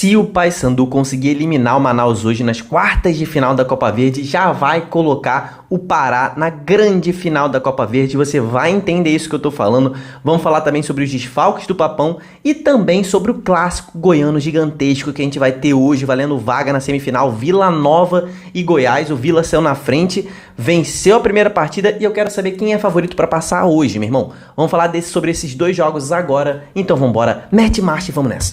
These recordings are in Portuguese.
Se o Paysandu conseguir eliminar o Manaus hoje nas quartas de final da Copa Verde, já vai colocar o Pará na grande final da Copa Verde. Você vai entender isso que eu tô falando. Vamos falar também sobre os desfalques do Papão e também sobre o clássico goiano gigantesco que a gente vai ter hoje, valendo vaga na semifinal, Vila Nova e Goiás. O Vila saiu na frente, venceu a primeira partida e eu quero saber quem é favorito para passar hoje, meu irmão. Vamos falar sobre esses dois jogos agora. Então vambora, mete marcha e vamos nessa.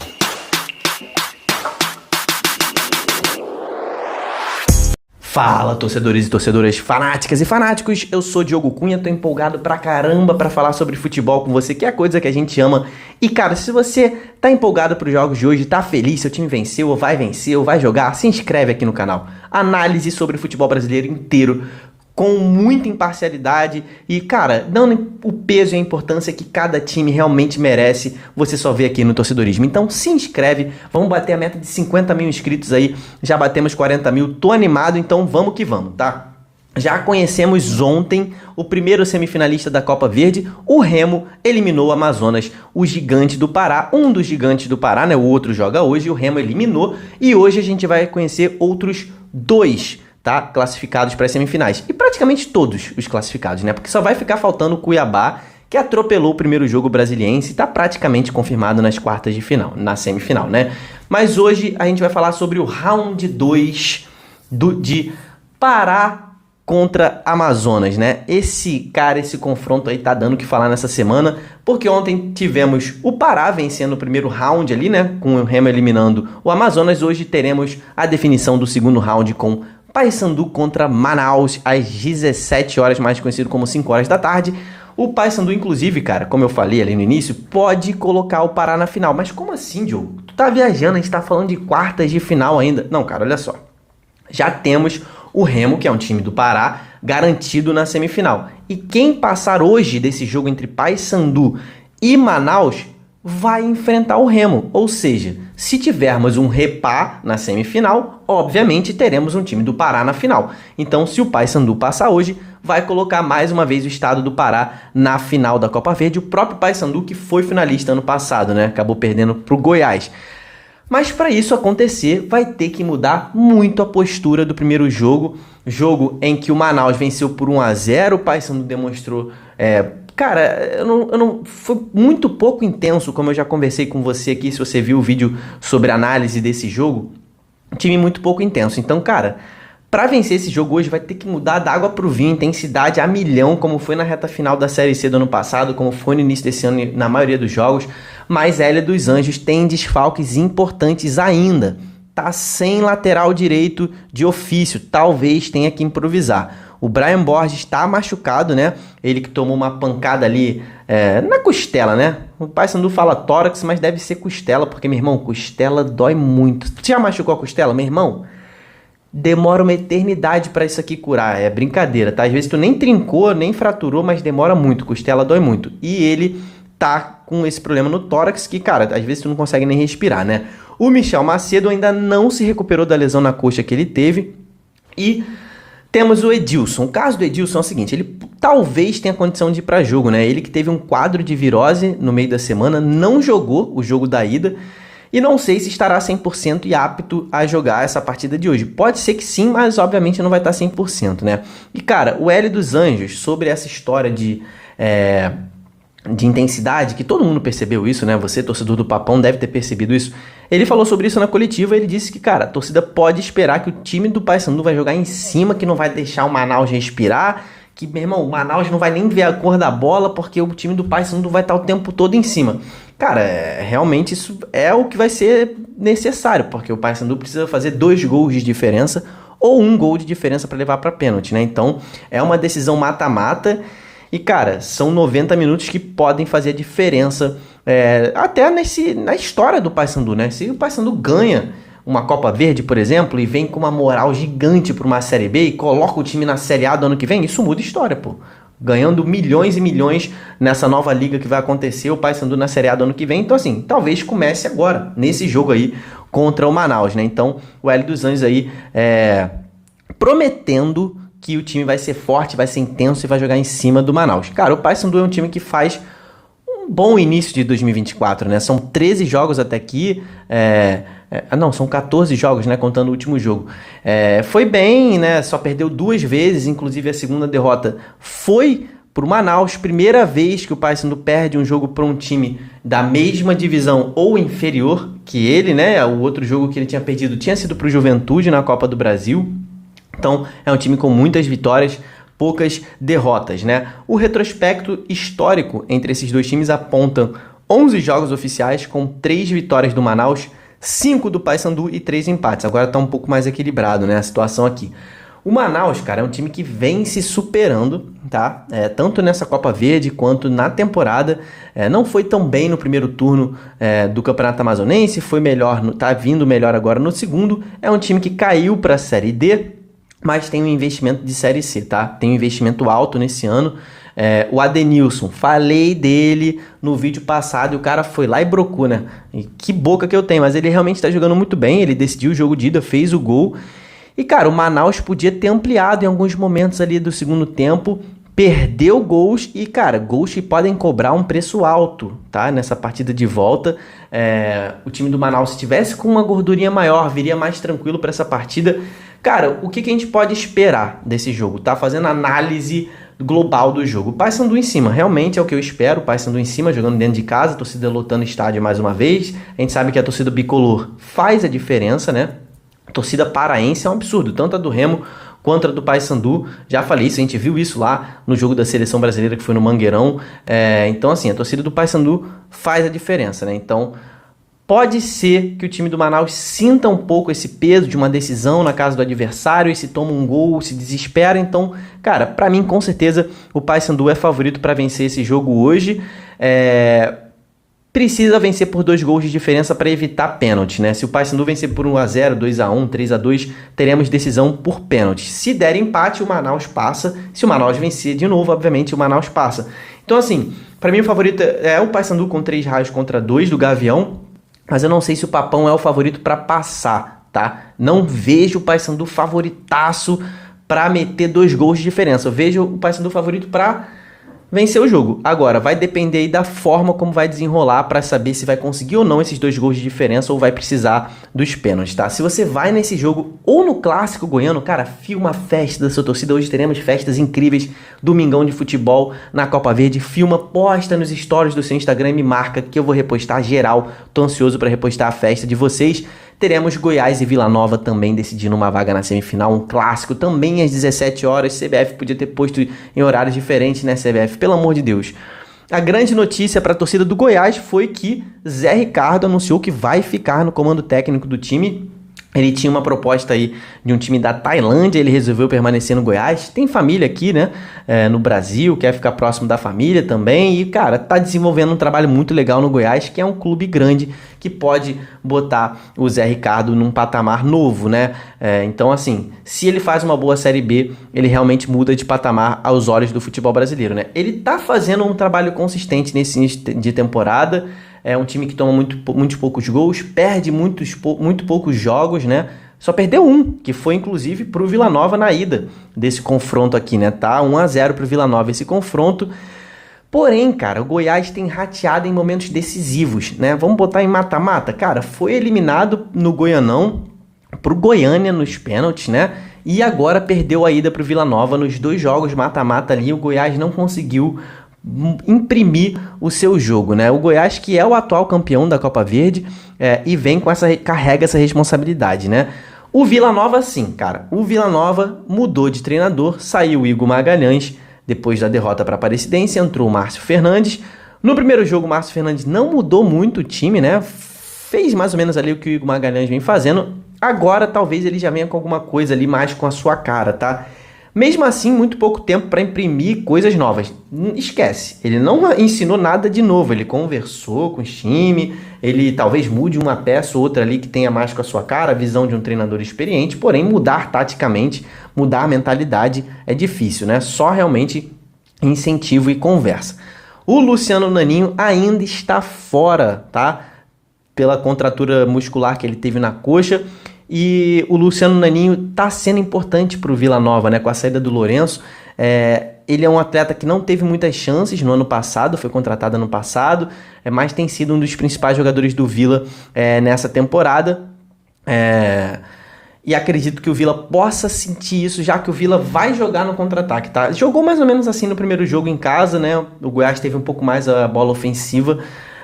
Fala, torcedores e torcedoras fanáticas e fanáticos, eu sou Diogo Cunha, tô empolgado pra caramba pra falar sobre futebol com você, que é a coisa que a gente ama. E cara, se você tá empolgado pros jogos de hoje, tá feliz, seu time venceu, ou vai jogar, se inscreve aqui no canal. Análise sobre o futebol brasileiro inteiro, com muita imparcialidade e, cara, dando o peso e a importância que cada time realmente merece, você só vê aqui no Torcedorismo. Então se inscreve, vamos bater a meta de 50 mil inscritos aí, já batemos 40 mil, tô animado, então vamos que vamos, tá? Já conhecemos ontem o primeiro semifinalista da Copa Verde, o Remo eliminou o Amazonas, o gigante do Pará, um dos gigantes do Pará, né? O outro joga hoje, o Remo eliminou e hoje a gente vai conhecer outros dois, tá? Classificados para as semifinais. E praticamente todos os classificados, né? Porque só vai ficar faltando o Cuiabá, que atropelou o primeiro jogo brasiliense e está praticamente confirmado nas quartas de final, na semifinal, né? Mas hoje a gente vai falar sobre o round 2 de Pará contra Amazonas, né? Esse confronto aí tá dando o que falar nessa semana, porque ontem tivemos o Pará vencendo o primeiro round ali, né? Com o Remo eliminando o Amazonas. Hoje teremos a definição do segundo round com Paysandu contra Manaus, às 17 horas, mais conhecido como 5 horas da tarde. O Paysandu, inclusive, cara, como eu falei ali no início, pode colocar o Pará na final. Mas como assim, Diogo? Tu tá viajando, a gente tá falando de quartas de final ainda. Não, cara, olha só. Já temos o Remo, que é um time do Pará, garantido na semifinal. E quem passar hoje desse jogo entre Paysandu e Manaus vai enfrentar o Remo, ou seja, se tivermos um repá na semifinal, obviamente teremos um time do Pará na final. Então, se o Paysandu passar hoje, vai colocar mais uma vez o estado do Pará na final da Copa Verde. O próprio Paysandu, que foi finalista ano passado, né? Acabou perdendo para o Goiás. Mas para isso acontecer, vai ter que mudar muito a postura do primeiro jogo. Jogo em que o Manaus venceu por 1-0, o Paysandu demonstrou... Cara, foi muito pouco intenso, como eu já conversei com você aqui, se você viu o vídeo sobre análise desse jogo, um time muito pouco intenso. Então, cara, para vencer esse jogo hoje vai ter que mudar da água pro vinho, intensidade a milhão, como foi na reta final da Série C do ano passado, como foi no início desse ano na maioria dos jogos, mas a Ilha dos Anjos tem desfalques importantes ainda. Tá sem lateral direito de ofício, talvez tenha que improvisar. O Brian Borges está machucado, né? Ele que tomou uma pancada ali na costela, né? O Paysandu fala tórax, mas deve ser costela, porque, meu irmão, costela dói muito. Tu já machucou a costela, meu irmão? Demora uma eternidade para isso aqui curar, é brincadeira, tá? Às vezes tu nem trincou, nem fraturou, mas demora muito, costela dói muito. E ele tá com esse problema no tórax que, cara, às vezes tu não consegue nem respirar, né? O Michel Macedo ainda não se recuperou da lesão na coxa que ele teve e... temos o Edilson. O caso do Edilson é o seguinte, ele talvez tenha condição de ir para jogo, né? Ele que teve um quadro de virose no meio da semana, não jogou o jogo da ida e não sei se estará 100% e apto a jogar essa partida de hoje. Pode ser que sim, mas obviamente não vai estar 100%, né? E cara, o Hélio dos Anjos, sobre essa história de intensidade, que todo mundo percebeu isso, né? Você, torcedor do Papão, deve ter percebido isso. Ele falou sobre isso na coletiva, ele disse que, cara, a torcida pode esperar que o time do Paysandu vai jogar em cima, que não vai deixar o Manaus respirar, que, meu irmão, o Manaus não vai nem ver a cor da bola, porque o time do Paysandu vai estar o tempo todo em cima. Cara, realmente isso é o que vai ser necessário, porque o Paysandu precisa fazer 2 gols de diferença, ou 1 gol de diferença para levar para pênalti, né? Então, é uma decisão mata-mata. E, cara, são 90 minutos que podem fazer a diferença até na história do Paysandu, né? Se o Paysandu ganha uma Copa Verde, por exemplo, e vem com uma moral gigante para uma Série B e coloca o time na Série A do ano que vem, isso muda a história, pô. Ganhando milhões e milhões nessa nova liga que vai acontecer, o Paysandu na Série A do ano que vem. Então, assim, talvez comece agora, nesse jogo aí, contra o Manaus, né? Então, o Hélio dos Anjos aí prometendo que o time vai ser forte, vai ser intenso e vai jogar em cima do Manaus. Cara, o Paysandu é um time que faz um bom início de 2024, né? São 13 jogos até aqui, não, são 14 jogos, né? Contando o último jogo. Foi bem, né? Só perdeu 2 vezes, inclusive a segunda derrota foi pro Manaus. Primeira vez que o Paysandu perde um jogo para um time da mesma divisão ou inferior que ele, né? O outro jogo que ele tinha perdido tinha sido pro Juventude na Copa do Brasil. Então, é um time com muitas vitórias, poucas derrotas, né? O retrospecto histórico entre esses dois times aponta 11 jogos oficiais com 3 vitórias do Manaus, 5 do Paysandu e 3 empates. Agora tá um pouco mais equilibrado, né, a situação aqui. O Manaus, cara, é um time que vem se superando, tá? Tanto nessa Copa Verde quanto na temporada. Não foi tão bem no primeiro turno do Campeonato Amazonense, foi melhor, tá vindo melhor agora no segundo. É um time que caiu para a Série D, mas tem um investimento de Série C, tá? Tem um investimento alto nesse ano. O Adenilson, falei dele no vídeo passado e o cara foi lá e brocou, né? E que boca que eu tenho, mas ele realmente tá jogando muito bem, ele decidiu o jogo de ida, fez o gol. E, cara, o Manaus podia ter ampliado em alguns momentos ali do segundo tempo, perdeu gols e, cara, gols que podem cobrar um preço alto, tá? Nessa partida de volta, o time do Manaus, se tivesse com uma gordurinha maior, viria mais tranquilo para essa partida. Cara, o que a gente pode esperar desse jogo? Tá fazendo análise global do jogo. O Paysandu em cima, realmente é o que eu espero. O Paysandu em cima, jogando dentro de casa, a torcida lotando estádio mais uma vez. A gente sabe que a torcida bicolor faz a diferença, né? A torcida paraense é um absurdo, tanto a do Remo quanto a do Paysandu. Já falei isso, a gente viu isso lá no jogo da Seleção Brasileira, que foi no Mangueirão. Então, assim, a torcida do Paysandu faz a diferença, né? Então, pode ser que o time do Manaus sinta um pouco esse peso de uma decisão na casa do adversário e se toma um gol, se desespera. Então, cara, pra mim, com certeza, o Paysandu é favorito para vencer esse jogo hoje. Precisa vencer por 2 gols de diferença para evitar pênalti, né? Se o Paysandu vencer por 1-0, 2-1, 3-2, teremos decisão por pênalti. Se der empate, o Manaus passa. Se o Manaus vencer de novo, obviamente, o Manaus passa. Então, assim, para mim o favorito é o Paysandu com 3 raios contra 2 do Gavião, mas eu não sei se o Papão é o favorito para passar, tá? Não vejo o Paysandu favoritaço para meter 2 gols de diferença. Eu vejo o Paysandu favorito para vencer o jogo. Agora, vai depender aí da forma como vai desenrolar para saber se vai conseguir ou não esses 2 gols de diferença ou vai precisar dos pênaltis, tá? Se você vai nesse jogo ou no Clássico Goiano, cara, filma a festa da sua torcida. Hoje teremos festas incríveis, domingão de futebol na Copa Verde. Filma, posta nos stories do seu Instagram e me marca que eu vou repostar geral. Tô ansioso para repostar a festa de vocês. Teremos Goiás e Vila Nova também decidindo uma vaga na semifinal, um clássico também às 17 horas. CBF podia ter posto em horários diferentes, né, CBF? Pelo amor de Deus. A grande notícia para a torcida do Goiás foi que Zé Ricardo anunciou que vai ficar no comando técnico do time. Ele tinha uma proposta aí de um time da Tailândia, ele resolveu permanecer no Goiás. Tem família aqui, né, no Brasil, quer ficar próximo da família também. E, cara, tá desenvolvendo um trabalho muito legal no Goiás, que é um clube grande que pode botar o Zé Ricardo num patamar novo, né? Então, assim, se ele faz uma boa Série B, ele realmente muda de patamar aos olhos do futebol brasileiro, né? Ele tá fazendo um trabalho consistente nesse início de temporada. É um time que toma muito poucos gols, perde muito poucos jogos, né? Só perdeu um, que foi inclusive pro Vila Nova na ida desse confronto aqui, né? Tá 1-0 pro Vila Nova esse confronto. Porém, cara, o Goiás tem rateado em momentos decisivos, né? Vamos botar em mata-mata? Cara, foi eliminado no Goianão pro Goiânia nos pênaltis, né? E agora perdeu a ida pro Vila Nova nos 2 jogos mata-mata ali. O Goiás não conseguiu imprimir o seu jogo, né? O Goiás, que é o atual campeão da Copa Verde, e vem com carrega essa responsabilidade, né? O Vila Nova, sim, cara. O Vila Nova mudou de treinador, saiu o Igor Magalhães depois da derrota para a Aparecidense, entrou o Márcio Fernandes. No primeiro jogo, o Márcio Fernandes não mudou muito o time, né? Fez mais ou menos ali o que o Igor Magalhães vem fazendo. Agora, talvez ele já venha com alguma coisa ali mais com a sua cara, tá? Mesmo assim, muito pouco tempo para imprimir coisas novas. Esquece, ele não ensinou nada de novo, ele conversou com o time, ele talvez mude uma peça ou outra ali que tenha mais com a sua cara, a visão de um treinador experiente, porém mudar taticamente, mudar a mentalidade é difícil, né? Só realmente incentivo e conversa. O Luciano Naninho ainda está fora, tá? Pela contratura muscular que ele teve na coxa. E o Luciano Naninho está sendo importante para o Vila Nova, né? Com a saída do Lourenço. Ele é um atleta que não teve muitas chances no ano passado, foi contratado ano passado, mas tem sido um dos principais jogadores do Vila nessa temporada. E acredito que o Vila possa sentir isso, já que o Vila vai jogar no contra-ataque, tá? Jogou mais ou menos assim no primeiro jogo em casa, né? O Goiás teve um pouco mais a bola ofensiva,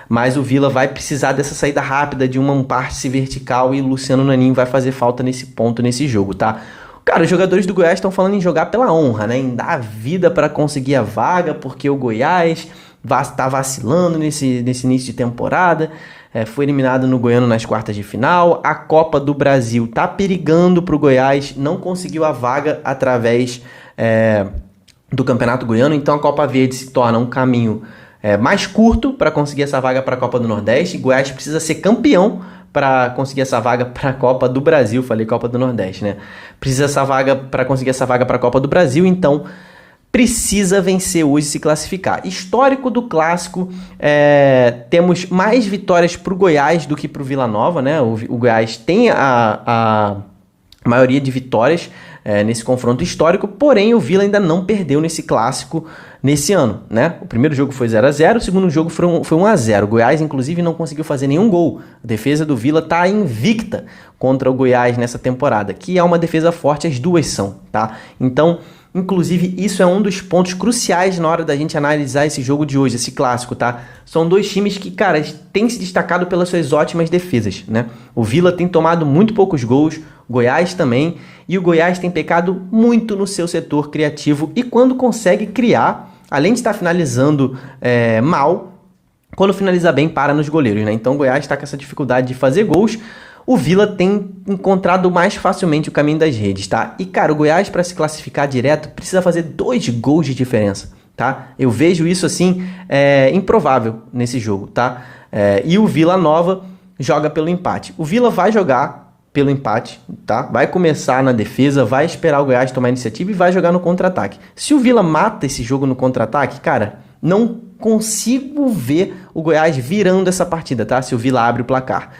mas o Vila vai precisar dessa saída rápida, de uma parte vertical, e o Luciano Naninho vai fazer falta nesse ponto, nesse jogo, tá? Cara, os jogadores do Goiás estão falando em jogar pela honra, né? Em dar a vida para conseguir a vaga, porque o Goiás tá vacilando nesse início de temporada. Foi eliminado no Goiano nas quartas de final. A Copa do Brasil tá perigando pro Goiás, não conseguiu a vaga através do Campeonato Goiano, então a Copa Verde se torna um caminho mais curto para conseguir essa vaga para a Copa do Nordeste. Goiás precisa ser campeão para conseguir essa vaga para a Copa do Brasil. Falei Copa do Nordeste, né? Precisa essa vaga para conseguir essa vaga para a Copa do Brasil, então precisa vencer hoje e se classificar. Histórico do clássico, temos mais vitórias para o Goiás do que para o Vila Nova, né? O Goiás tem a maioria de vitórias nesse confronto histórico, porém o Vila ainda não perdeu nesse clássico nesse ano, né? O primeiro jogo foi 0-0, o segundo jogo foi 1-0. O Goiás, inclusive, não conseguiu fazer nenhum gol. A defesa do Vila está invicta contra o Goiás nessa temporada, que é uma defesa forte, as duas são, tá? Então, inclusive, isso é um dos pontos cruciais na hora da gente analisar esse jogo de hoje, esse clássico, tá? São dois times que, cara, têm se destacado pelas suas ótimas defesas, né? O Vila tem tomado muito poucos gols, o Goiás também, e o Goiás tem pecado muito no seu setor criativo, e quando consegue criar, além de estar finalizando mal, quando finaliza bem, para nos goleiros, né? Então o Goiás está com essa dificuldade de fazer gols. O Vila tem encontrado mais facilmente o caminho das redes, tá? E, cara, o Goiás, para se classificar direto, precisa fazer 2 gols de diferença, tá? Eu vejo isso, assim, improvável nesse jogo, tá? E o Vila Nova joga pelo empate. O Vila vai jogar pelo empate, tá? Vai começar na defesa, vai esperar o Goiás tomar a iniciativa e vai jogar no contra-ataque. Se o Vila mata esse jogo no contra-ataque, cara, não consigo ver o Goiás virando essa partida, tá? Se o Vila abre o placar.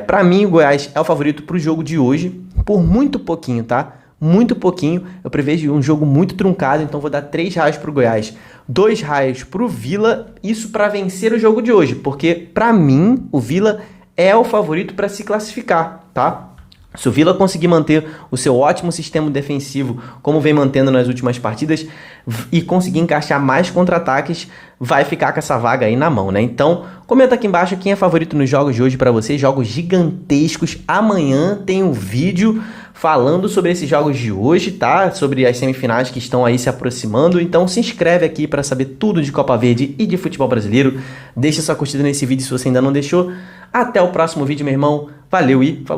Para mim, o Goiás é o favorito pro jogo de hoje, por muito pouquinho, tá? Muito pouquinho. Eu prevejo um jogo muito truncado, então vou dar R$3 pro Goiás, R$2 pro Vila, isso para vencer o jogo de hoje, porque para mim o Vila é o favorito para se classificar, tá? Se o Vila conseguir manter o seu ótimo sistema defensivo, como vem mantendo nas últimas partidas, e conseguir encaixar mais contra-ataques, vai ficar com essa vaga aí na mão, né? Então, comenta aqui embaixo quem é favorito nos jogos de hoje para vocês, jogos gigantescos. Amanhã tem um vídeo falando sobre esses jogos de hoje, tá? Sobre as semifinais que estão aí se aproximando. Então se inscreve aqui para saber tudo de Copa Verde e de futebol brasileiro. Deixa sua curtida nesse vídeo se você ainda não deixou. Até o próximo vídeo, meu irmão. Valeu e falou!